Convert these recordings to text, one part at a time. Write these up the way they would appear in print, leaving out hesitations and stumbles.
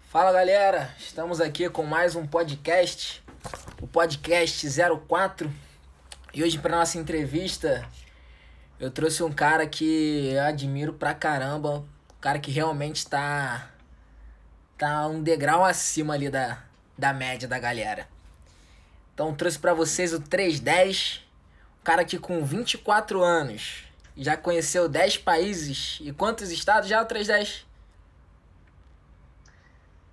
Fala galera, estamos aqui com mais um podcast, o podcast 04. E hoje para nossa entrevista eu trouxe um cara que eu admiro pra caramba, um cara que realmente tá um degrau acima ali da média da galera. Então trouxe pra vocês o 310, um cara que com 24 anos já conheceu 10 países e quantos estados já o 310?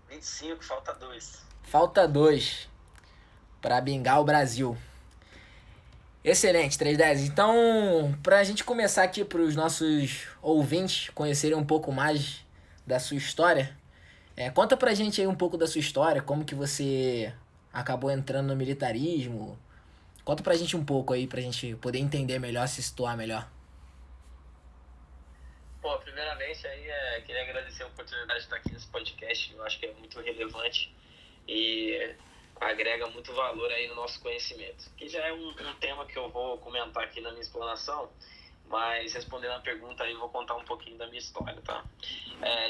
25, falta 2. Falta 2 para bingar o Brasil. Excelente, 310. Então, pra gente começar aqui para os nossos ouvintes conhecerem um pouco mais da sua história, conta pra gente aí um pouco da sua história, como que você acabou entrando no militarismo. Conta pra gente um pouco aí, pra gente poder entender melhor, se situar melhor. Pô, primeiramente aí queria agradecer a oportunidade de estar aqui nesse podcast. Eu acho que é muito relevante e agrega muito valor aí no nosso conhecimento. Que já é um tema que eu vou comentar aqui na minha explanação, mas respondendo a pergunta aí, eu vou contar um pouquinho da minha história, tá?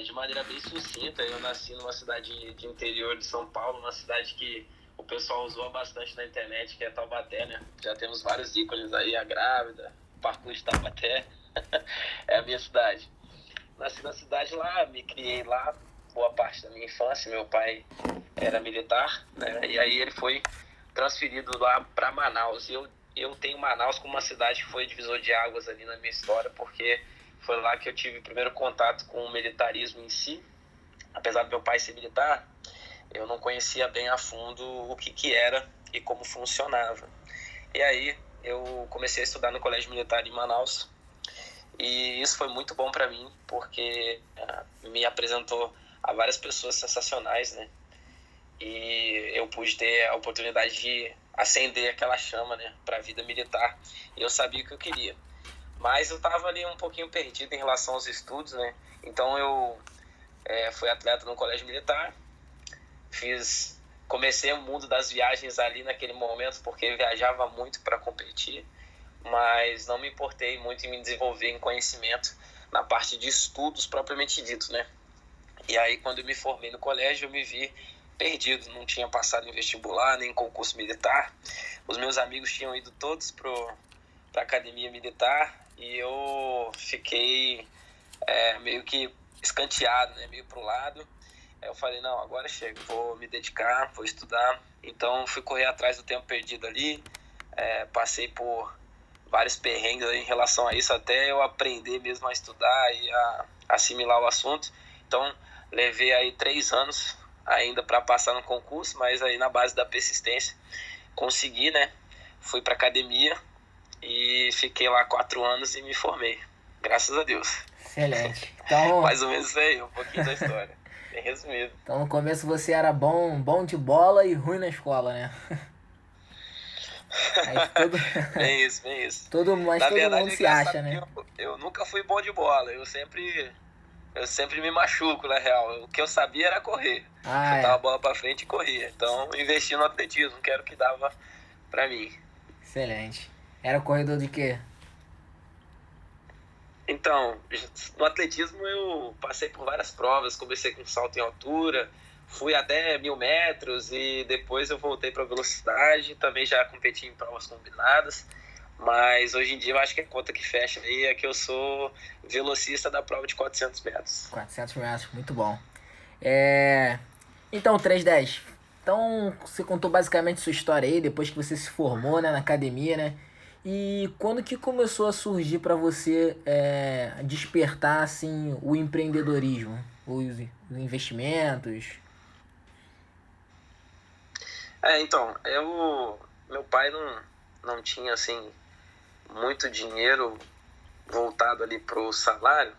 De maneira bem sucinta, eu nasci numa cidade de interior de São Paulo, uma cidade que o pessoal usou bastante na internet, que é Taubaté, né? Já temos vários ícones aí, a Grávida, o Parkour de Taubaté, é a minha cidade. Nasci na cidade lá, me criei lá boa parte da minha infância. Meu pai era militar, né? E aí ele foi transferido lá para Manaus. E eu tenho Manaus como uma cidade que foi divisor de águas ali na minha história, porque foi lá que eu tive o primeiro contato com o militarismo em si. Apesar do meu pai ser militar, eu não conhecia bem a fundo o que era e como funcionava. E aí eu comecei a estudar no Colégio Militar em Manaus. E isso foi muito bom para mim, porque me apresentou a várias pessoas sensacionais, né? E eu pude ter a oportunidade de acender aquela chama, né, para a vida militar. E eu sabia o que eu queria. Mas eu estava ali um pouquinho perdido em relação aos estudos, né? Então eu fui atleta no Colégio Militar, comecei o mundo das viagens ali naquele momento, porque viajava muito para competir, mas não me importei muito em me desenvolver em conhecimento na parte de estudos propriamente dito, né? E aí, quando eu me formei no colégio, eu me vi perdido, não tinha passado em vestibular, nem em concurso militar. Os meus amigos tinham ido todos para a academia militar e eu fiquei meio que escanteado, né? Meio pro lado. Aí eu falei, não, agora chega, vou me dedicar, vou estudar. Então, fui correr atrás do tempo perdido ali, passei por vários perrengues em relação a isso, até eu aprender mesmo a estudar e a assimilar o assunto. Então, levei aí 3 anos ainda para passar no concurso, mas aí na base da persistência consegui, né? Fui para academia e fiquei lá 4 anos e me formei, graças a Deus. Excelente. Então, Mais ou menos isso aí, um pouquinho da história, bem resumido. então no começo você era bom de bola e ruim na escola, né? Aí todo, Bem isso, bem isso. mas Na todo verdade mundo é se engraçado acha, que né? eu nunca fui bom de bola, eu sempre me machuco, na real. O que eu sabia era correr. Ah, Chutava a é. bola pra frente e corria. Então, investi no atletismo, que era o que dava pra mim. Excelente. Era corredor de quê? Então, no atletismo eu passei por várias provas. Comecei com salto em altura, fui até 1.000 metros e depois eu voltei pra velocidade. Também já competi em provas combinadas. Mas hoje em dia eu acho que a conta que fecha aí é que eu sou velocista da prova de 400 metros. 400 metros, muito bom. Então, 310. Então, você contou basicamente sua história aí, depois que você se formou, né, na academia, né? E quando que começou a surgir pra você despertar, assim, o empreendedorismo? Os investimentos? Então, meu pai não tinha, assim, muito dinheiro voltado ali pro salário,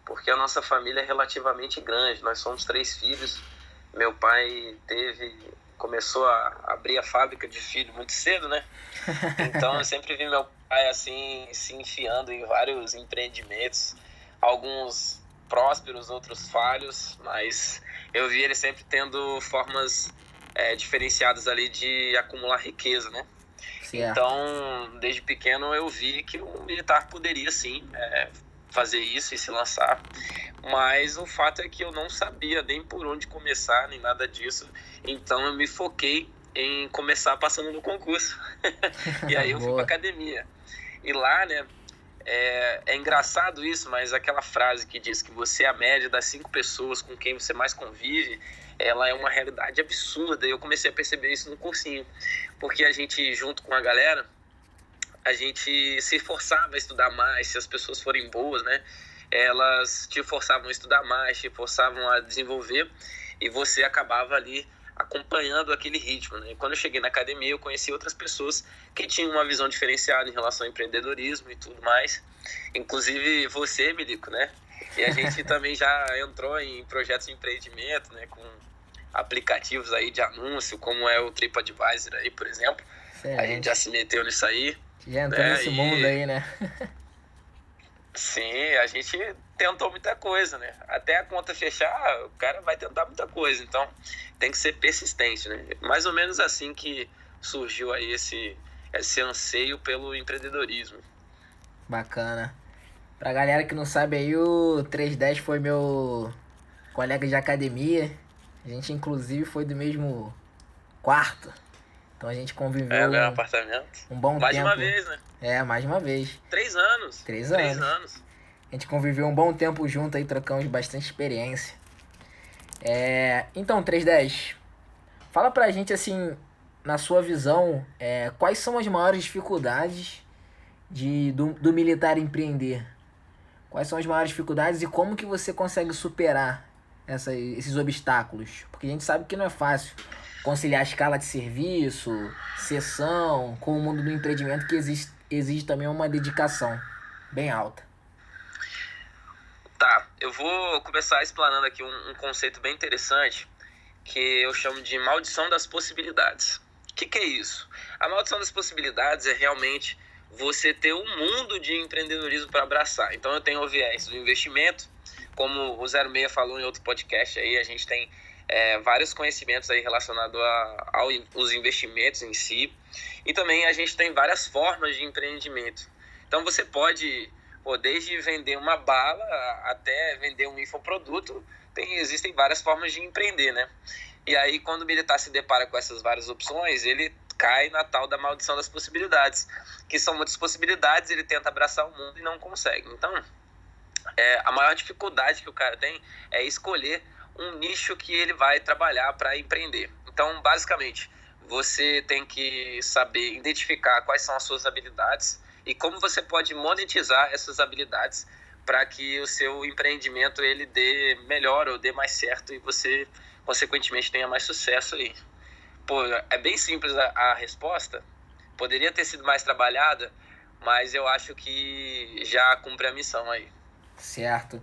porque a nossa família é relativamente grande, nós somos 3 filhos. Meu pai começou a abrir a fábrica de filho muito cedo, né? Então eu sempre vi meu pai assim se enfiando em vários empreendimentos, alguns prósperos, outros falhos, mas eu vi ele sempre tendo formas diferenciadas ali de acumular riqueza, né? Certo. Então, desde pequeno eu vi que o militar poderia sim fazer isso e se lançar. Mas o fato é que eu não sabia nem por onde começar, nem nada disso. Então eu me foquei em começar passando no concurso. E aí eu fui pra academia. E lá, né, é engraçado isso, mas aquela frase que diz que você é a média das 5 pessoas com quem você mais convive, ela é uma realidade absurda. E eu comecei a perceber isso no cursinho. Porque a gente, junto com a galera, a gente se forçava a estudar mais. Se as pessoas forem boas, né, elas te forçavam a estudar mais, te forçavam a desenvolver, e você acabava ali acompanhando aquele ritmo, né? Quando eu cheguei na academia, eu conheci outras pessoas que tinham uma visão diferenciada em relação ao empreendedorismo e tudo mais. Inclusive você, Milico, né? E a gente também já entrou em projetos de empreendimento, né? Com aplicativos aí de anúncio, como é o TripAdvisor aí, por exemplo. Excelente. A gente já se meteu nisso aí. Já entrou nesse mundo aí, né? Sim, a gente tentou muita coisa, né? Até a conta fechar, o cara vai tentar muita coisa. Então, tem que ser persistente, né? Mais ou menos assim que surgiu aí esse anseio pelo empreendedorismo. Bacana. Pra galera que não sabe aí, o 310 foi meu colega de academia. A gente, inclusive, foi do mesmo quarto. Então, a gente conviveu mesmo apartamento. Um bom mais tempo. Mais de uma vez, né? Mais de uma vez. 3 anos. 3 anos. A gente conviveu um bom tempo junto aí, trocamos bastante experiência. Então, 310, fala pra gente, assim, na sua visão, quais são as maiores dificuldades do militar empreender? Quais são as maiores dificuldades e como que você consegue superar esses obstáculos? Porque a gente sabe que não é fácil conciliar a escala de serviço, sessão, com o mundo do empreendimento, que exige também uma dedicação bem alta. Tá, eu vou começar explanando aqui um conceito bem interessante que eu chamo de maldição das possibilidades. O que é isso? A maldição das possibilidades é realmente você ter um mundo de empreendedorismo para abraçar. Então eu tenho o viés do investimento, como o 06 falou em outro podcast aí, a gente tem vários conhecimentos aí relacionados aos investimentos em si, e também a gente tem várias formas de empreendimento. Então você pode, desde vender uma bala até vender um infoproduto, existem várias formas de empreender, né? E aí quando o militar se depara com essas várias opções, ele cai na tal da maldição das possibilidades, que são muitas possibilidades, ele tenta abraçar o mundo e não consegue. Então, a maior dificuldade que o cara tem é escolher um nicho que ele vai trabalhar para empreender. Então, basicamente, você tem que saber identificar quais são as suas habilidades e como você pode monetizar essas habilidades para que o seu empreendimento ele dê melhor ou dê mais certo e você, consequentemente, tenha mais sucesso aí. É bem simples a resposta, poderia ter sido mais trabalhada, mas eu acho que já cumpre a missão aí. Certo.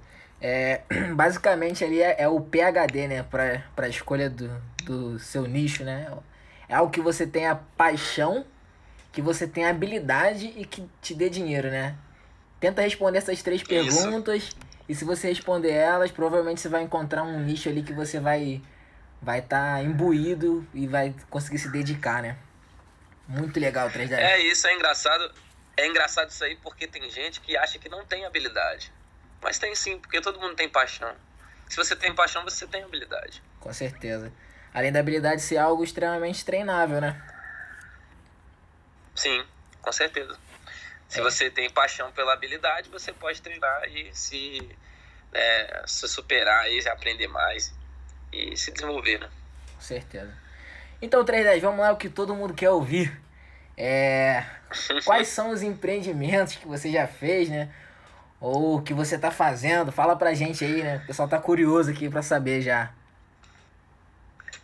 Basicamente ali é o PhD, né, para a escolha do seu nicho, né? É algo que você tenha paixão, que você tenha habilidade e que te dê dinheiro, né? Tenta responder essas 3 perguntas e se você responder elas, provavelmente você vai encontrar um nicho ali que você vai estar imbuído e vai conseguir se dedicar, né? Muito legal, 310. Isso é engraçado. É engraçado isso aí porque tem gente que acha que não tem habilidade. Mas tem sim, porque todo mundo tem paixão. Se você tem paixão, você tem habilidade. Com certeza. Além da habilidade ser algo extremamente treinável, né? Sim, com certeza. Se você tem paixão pela habilidade, você pode treinar e se superar e aprender mais e se desenvolver, né? Com certeza. Então, 310, vamos lá, o que todo mundo quer ouvir. Quais são os empreendimentos que você já fez, né? Ou o que você tá fazendo? Fala pra gente aí, né? O pessoal tá curioso aqui pra saber já.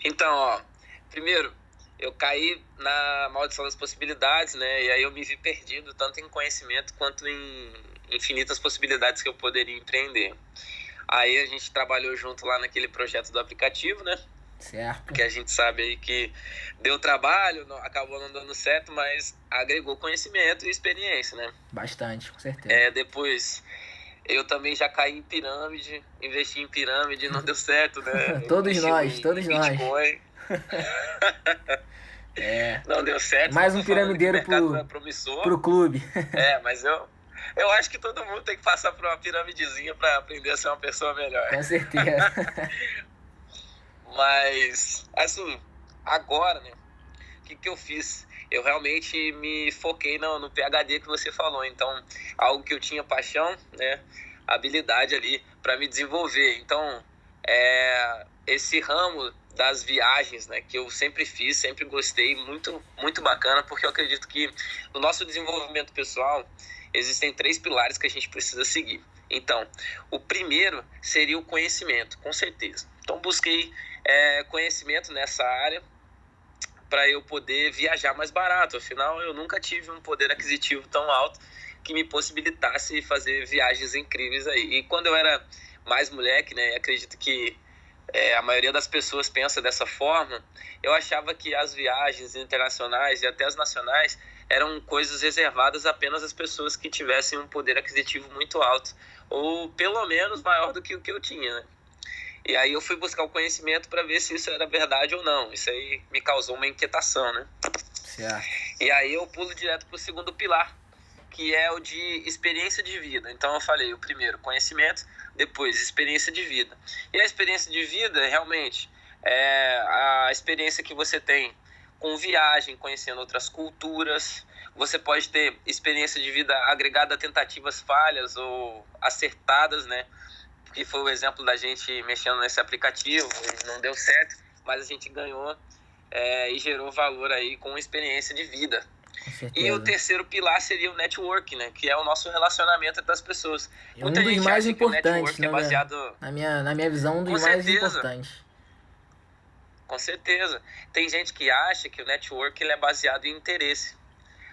Então, primeiro, eu caí na maldição das possibilidades, né? E aí eu me vi perdido, tanto em conhecimento quanto em infinitas possibilidades que eu poderia empreender. Aí a gente trabalhou junto lá naquele projeto do aplicativo, né? Certo. Que a gente sabe aí que deu trabalho, acabou não dando certo, mas agregou conhecimento e experiência, né? Bastante, com certeza. Depois eu também já caí em pirâmide, investi em pirâmide, não deu certo, né? Todos nós. Bitcoin. Não deu certo. Mais um piramideiro pro clube. Mas Eu acho que todo mundo tem que passar por uma piramidezinha para aprender a ser uma pessoa melhor. Com certeza. Mas, assim, agora, né? O que eu fiz? Eu realmente me foquei no PhD que você falou. Então, algo que eu tinha paixão, né? Habilidade ali para me desenvolver. Então, esse ramo das viagens, né? Que eu sempre fiz, sempre gostei, muito, muito bacana, porque eu acredito que no nosso desenvolvimento pessoal existem 3 pilares que a gente precisa seguir. Então, o primeiro seria o conhecimento, com certeza. Então, busquei conhecimento nessa área para eu poder viajar mais barato. Afinal, eu nunca tive um poder aquisitivo tão alto que me possibilitasse fazer viagens incríveis aí. E quando eu era mais moleque, né, acredito que a maioria das pessoas pensa dessa forma, eu achava que as viagens internacionais e até as nacionais eram coisas reservadas apenas às pessoas que tivessem um poder aquisitivo muito alto, ou pelo menos maior do que o que eu tinha, né? E aí eu fui buscar o conhecimento para ver se isso era verdade ou não. Isso aí me causou uma inquietação, né? Certo. E aí eu pulo direto para o segundo pilar, que é o de experiência de vida. Então eu falei, o primeiro, conhecimento, depois experiência de vida. E a experiência de vida, realmente, é a experiência que você tem com viagem, conhecendo outras culturas. Você pode ter experiência de vida agregada a tentativas falhas ou acertadas, né? Que foi o exemplo da gente mexendo nesse aplicativo, e não deu certo, mas a gente ganhou e gerou valor aí com experiência de vida. Com certeza. E o terceiro pilar seria o network, né? Que é o nosso relacionamento entre as pessoas. É Muita um dos gente mais acha que o importantes, network é baseado... na minha visão, um dos Com mais certeza, importantes. com certeza. Tem gente que acha que o network ele é baseado em interesse.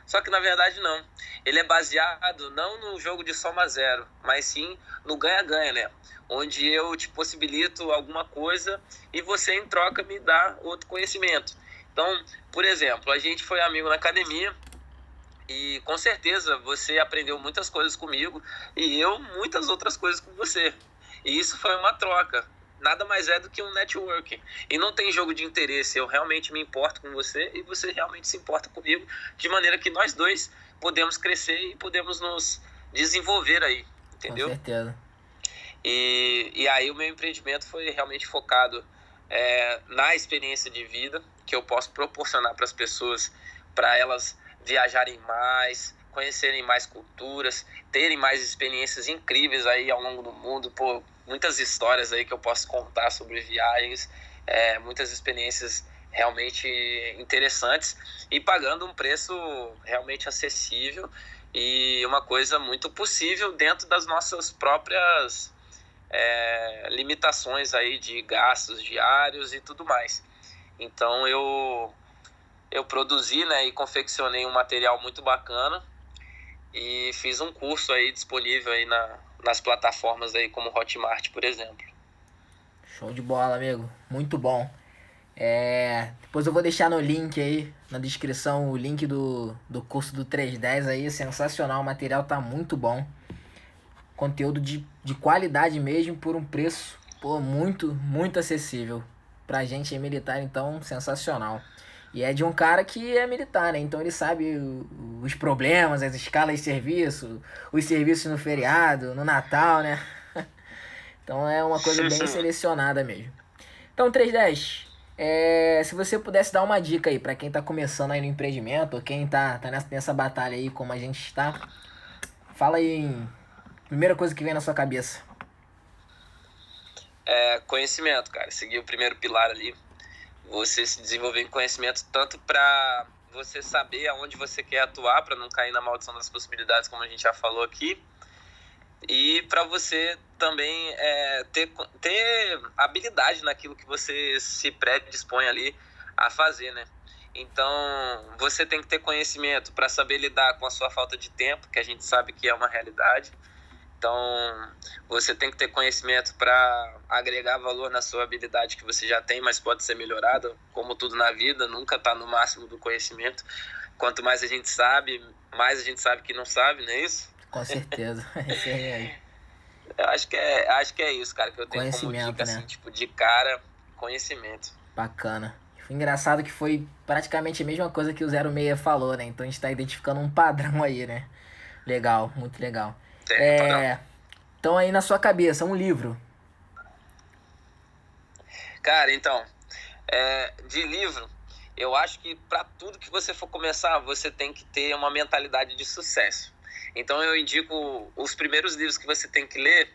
Só que na verdade não. Ele é baseado não no jogo de soma zero, mas sim no ganha-ganha, né? Onde eu te possibilito alguma coisa e você em troca me dá outro conhecimento. Então, por exemplo, a gente foi amigo na academia e com certeza você aprendeu muitas coisas comigo e eu muitas outras coisas com você. E isso foi uma troca. Nada mais é do que um networking. E não tem jogo de interesse. Eu realmente me importo com você e você realmente se importa comigo, de maneira que nós dois podemos crescer e podemos nos desenvolver aí, entendeu? Com certeza. E aí o meu empreendimento foi realmente focado na experiência de vida que eu posso proporcionar para as pessoas, para elas viajarem mais, conhecerem mais culturas, terem mais experiências incríveis aí ao longo do mundo. Pô, muitas histórias aí que eu posso contar sobre viagens, muitas experiências realmente interessantes e pagando um preço realmente acessível e uma coisa muito possível dentro das nossas próprias limitações aí de gastos diários e tudo mais. Então eu produzi, né, e confeccionei um material muito bacana e fiz um curso aí disponível aí nas plataformas aí como Hotmart, por exemplo. Show de bola, amigo. Muito bom. Depois eu vou deixar no link aí, na descrição, o link do curso do 310 aí. Sensacional, o material tá muito bom. Conteúdo de qualidade mesmo, por um preço, pô, muito, muito acessível. Pra gente militar, então, sensacional. E é de um cara que é militar, né? Então ele sabe os problemas, as escalas de serviço, os serviços no feriado, no Natal, né? Então é uma coisa bem selecionada mesmo. Então, 310, se você pudesse dar uma dica aí pra quem tá começando aí no empreendimento, ou quem tá nessa batalha aí como a gente está, fala aí, primeira coisa que vem na sua cabeça. Conhecimento, cara. Seguir o primeiro pilar ali. Você se desenvolver em conhecimento tanto para você saber aonde você quer atuar, para não cair na maldição das possibilidades, como a gente já falou aqui, e para você também ter habilidade naquilo que você se predispõe ali a fazer, né? Então, você tem que ter conhecimento para saber lidar com a sua falta de tempo, que a gente sabe que é uma realidade. Então, você tem que ter conhecimento para agregar valor na sua habilidade que você já tem, mas pode ser melhorada. Como tudo na vida, nunca está no máximo do conhecimento. Quanto mais a gente sabe, mais a gente sabe que não sabe, não é isso? Com certeza. Esse aí. Eu acho que é isso, cara, que eu tenho como dica, Né? assim, tipo, de cara, conhecimento. Bacana. Foi engraçado que foi praticamente a mesma coisa que o 06 falou, né? Então a gente tá identificando um padrão aí, né? Legal, muito legal. Tem, padrão. Então aí na sua cabeça, um livro. Cara, então, de livro, eu acho que para tudo que você for começar, você tem que ter uma mentalidade de sucesso. Então eu indico os primeiros livros que você tem que ler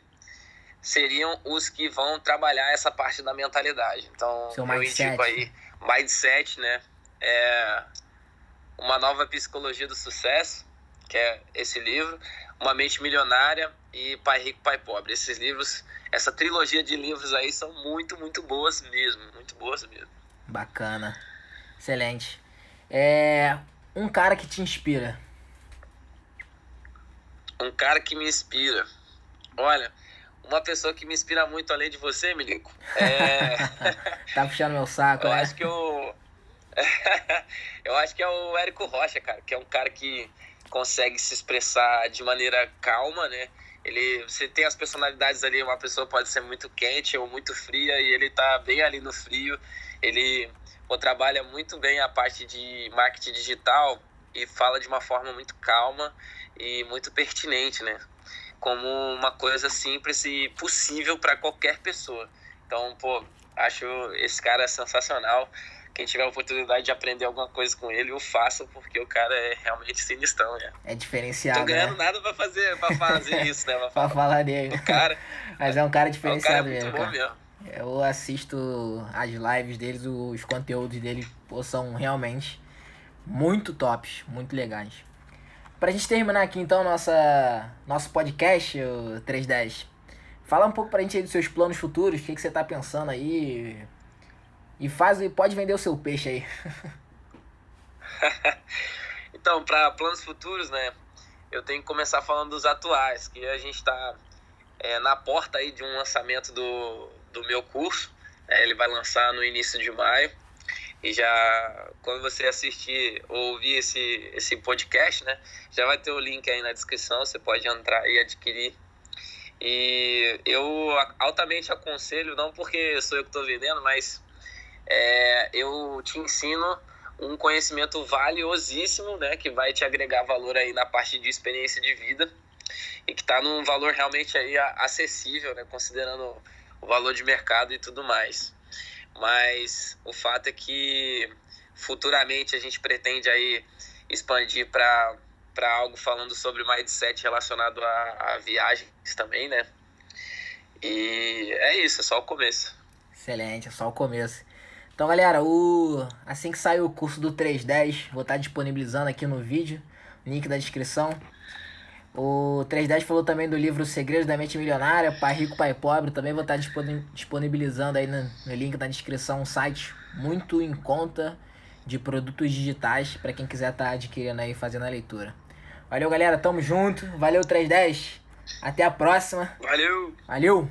seriam os que vão trabalhar essa parte da mentalidade. Então Seu eu indico mindset. aí Mindset, né? Uma Nova Psicologia do Sucesso, que é esse livro, Uma Mente Milionária e Pai Rico, Pai Pobre. Esses livros, essa trilogia de livros aí são muito, muito boas mesmo, muito boas mesmo. Bacana. Excelente. Um cara que te inspira. Um cara que me inspira. Olha, uma pessoa que me inspira muito além de você, Milico, Tá puxando meu saco, eu né? acho que eu acho que é o Érico Rocha, cara, que é um cara que consegue se expressar de maneira calma, né? Você tem as personalidades ali, uma pessoa pode ser muito quente ou muito fria e ele tá bem ali no frio. Ele trabalha muito bem a parte de marketing digital e fala de uma forma muito calma e muito pertinente, né? Como uma coisa simples e possível para qualquer pessoa. Então, pô, acho esse cara sensacional. Quem tiver a oportunidade de aprender alguma coisa com ele, eu faço, porque o cara é realmente sinistrão, né? É Tô diferenciado, ganhando né? nada pra fazer isso, né? Pra falar dele. O cara, Mas é um cara o cara é diferenciado muito mesmo, bom cara. mesmo. Eu assisto as lives deles, os conteúdos dele, pô, são realmente muito tops, muito legais. Pra gente terminar aqui então nosso podcast, o 310, fala um pouco pra gente aí dos seus planos futuros, o que você tá pensando aí. E pode vender o seu peixe aí. Então, para planos futuros, né? Eu tenho que começar falando dos atuais, que a gente tá na porta aí de um lançamento do meu curso. Ele vai lançar no início de maio. E já, quando você assistir ou ouvir esse podcast, né? Já vai ter o link aí na descrição, você pode entrar e adquirir. E eu altamente aconselho, não porque sou eu que estou vendendo, mas eu te ensino um conhecimento valiosíssimo, né? Que vai te agregar valor aí na parte de experiência de vida e que está num valor realmente aí acessível, né? Considerando o valor de mercado e tudo mais. Mas o fato é que futuramente a gente pretende aí expandir para algo falando sobre mindset relacionado a viagens também, né? E é isso, é só o começo. Excelente, é só o começo. Então, galera, assim que sair o curso do 310, vou estar disponibilizando aqui no vídeo, link da descrição. O 310 falou também do livro Segredos da Mente Milionária, Pai Rico, Pai Pobre. Também vou estar disponibilizando aí no link da descrição um site muito em conta de produtos digitais para quem quiser estar adquirindo aí e fazendo a leitura. Valeu, galera, tamo junto. Valeu, 310. Até a próxima. Valeu! Valeu!